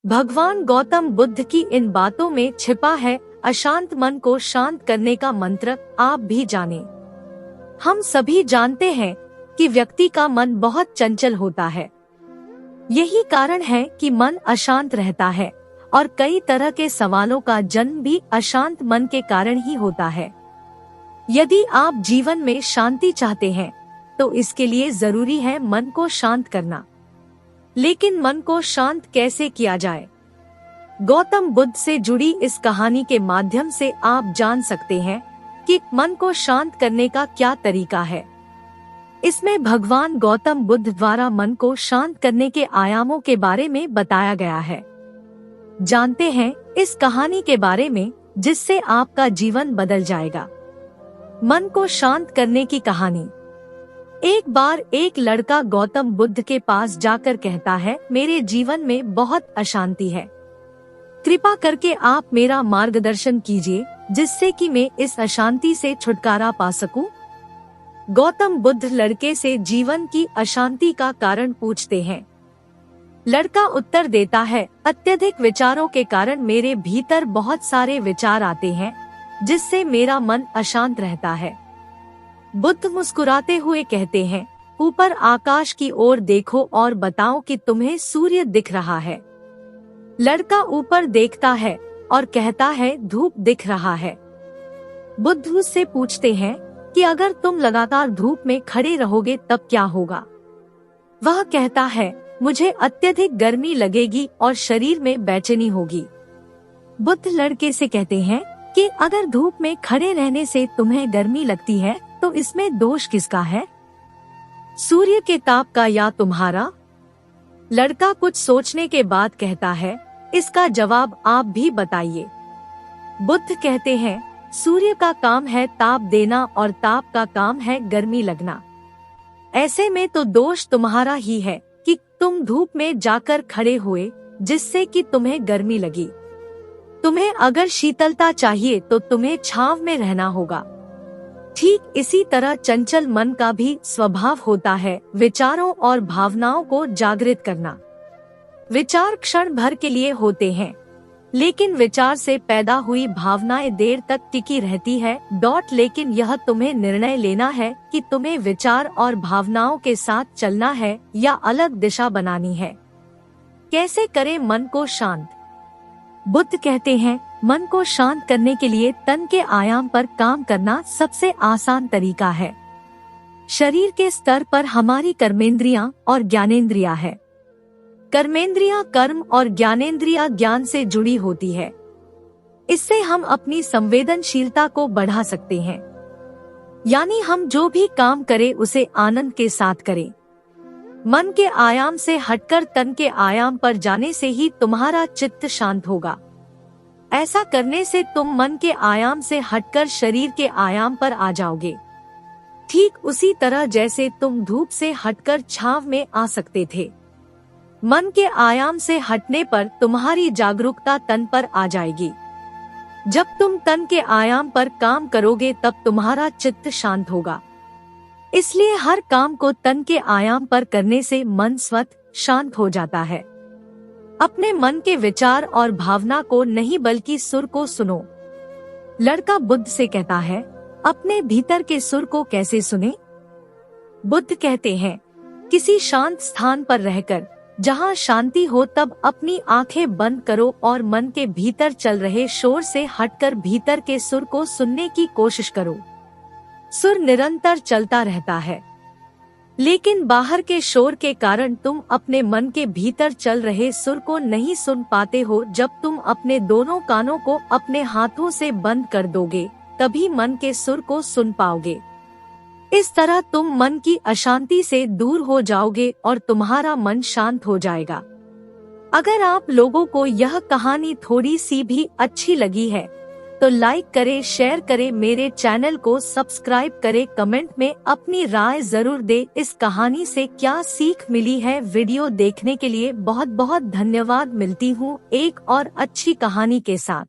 भगवान गौतम बुद्ध की इन बातों में छिपा है अशांत मन को शांत करने का मंत्र। आप भी जाने। हम सभी जानते हैं कि व्यक्ति का मन बहुत चंचल होता है। यही कारण है कि मन अशांत रहता है और कई तरह के सवालों का जन्म भी अशांत मन के कारण ही होता है। यदि आप जीवन में शांति चाहते हैं तो इसके लिए जरूरी है मन को शांत करना। लेकिन मन को शांत कैसे किया जाए? गौतम बुद्ध से जुड़ी इस कहानी के माध्यम से आप जान सकते हैं कि मन को शांत करने का क्या तरीका है। इसमें भगवान गौतम बुद्ध द्वारा मन को शांत करने के आयामों के बारे में बताया गया है। जानते हैं इस कहानी के बारे में जिससे आपका जीवन बदल जाएगा। मन को शांत करने की कहानी। एक बार एक लड़का गौतम बुद्ध के पास जाकर कहता है, मेरे जीवन में बहुत अशांति है, कृपा करके आप मेरा मार्गदर्शन कीजिए जिससे कि मैं इस अशांति से छुटकारा पा सकूं। गौतम बुद्ध लड़के से जीवन की अशांति का कारण पूछते हैं। लड़का उत्तर देता है, अत्यधिक विचारों के कारण मेरे भीतर बहुत सारे विचार आते हैं जिससे मेरा मन अशांत रहता है। बुद्ध मुस्कुराते हुए कहते हैं, ऊपर आकाश की ओर देखो और बताओ कि तुम्हें सूर्य दिख रहा है। लड़का ऊपर देखता है और कहता है, धूप दिख रहा है। बुद्ध उससे पूछते हैं कि अगर तुम लगातार धूप में खड़े रहोगे तब क्या होगा? वह कहता है, मुझे अत्यधिक गर्मी लगेगी और शरीर में बेचैनी होगी। बुद्ध लड़के से कहते हैं कि अगर धूप में खड़े रहने से तुम्हें गर्मी लगती है तो इसमें दोष किसका है, सूर्य के ताप का या तुम्हारा? लड़का कुछ सोचने के बाद कहता है, इसका जवाब आप भी बताइए। बुद्ध कहते हैं, सूर्य का काम है ताप देना और ताप का काम है गर्मी लगना। ऐसे में तो दोष तुम्हारा ही है कि तुम धूप में जाकर खड़े हुए जिससे कि तुम्हें गर्मी लगी। तुम्हें अगर शीतलता चाहिए तो तुम्हें छांव में रहना होगा। ठीक इसी तरह चंचल मन का भी स्वभाव होता है विचारों और भावनाओं को जागृत करना। विचार क्षण भर के लिए होते हैं, लेकिन विचार से पैदा हुई भावनाएं देर तक टिकी रहती है। लेकिन यह तुम्हें निर्णय लेना है कि तुम्हें विचार और भावनाओं के साथ चलना है या अलग दिशा बनानी है। कैसे करें मन को शांत? बुद्ध कहते हैं, मन को शांत करने के लिए तन के आयाम पर काम करना सबसे आसान तरीका है। शरीर के स्तर पर हमारी कर्मेंद्रियां और ज्ञानेंद्रियां है। कर्मेंद्रियां कर्म और ज्ञानेंद्रियां ज्ञान से जुड़ी होती है। इससे हम अपनी संवेदनशीलता को बढ़ा सकते हैं, यानी हम जो भी काम करें उसे आनंद के साथ करें। मन के आयाम से हटकर तन के आयाम पर जाने से ही तुम्हारा चित्त शांत होगा। ऐसा करने से तुम मन के आयाम से हटकर शरीर के आयाम पर आ जाओगे। ठीक उसी तरह जैसे तुम धूप से हटकर छांव में आ सकते थे। मन के आयाम से हटने पर तुम्हारी जागरूकता तन पर आ जाएगी। जब तुम तन के आयाम पर काम करोगे तब तुम्हारा चित्त शांत होगा। इसलिए हर काम को तन के आयाम पर करने से मन स्वतः शांत हो जाता है। अपने मन के विचार और भावना को नहीं बल्कि सुर को सुनो। लड़का बुद्ध से कहता है, अपने भीतर के सुर को कैसे सुने? बुद्ध कहते हैं, किसी शांत स्थान पर रहकर जहाँ शांति हो तब अपनी आंखें बंद करो और मन के भीतर चल रहे शोर से हटकर भीतर के सुर को सुनने की कोशिश करो। सुर निरंतर चलता रहता है, लेकिन बाहर के शोर के कारण तुम अपने मन के भीतर चल रहे सुर को नहीं सुन पाते हो। जब तुम अपने दोनों कानों को अपने हाथों से बंद कर दोगे तभी मन के सुर को सुन पाओगे। इस तरह तुम मन की अशांति से दूर हो जाओगे और तुम्हारा मन शांत हो जाएगा। अगर आप लोगों को यह कहानी थोड़ी सी भी अच्छी लगी है तो लाइक करें, शेयर करें, मेरे चैनल को सब्सक्राइब करें, कमेंट में अपनी राय जरूर दें। इस कहानी से क्या सीख मिली है? वीडियो देखने के लिए बहुत बहुत धन्यवाद। मिलती हूँ एक और अच्छी कहानी के साथ।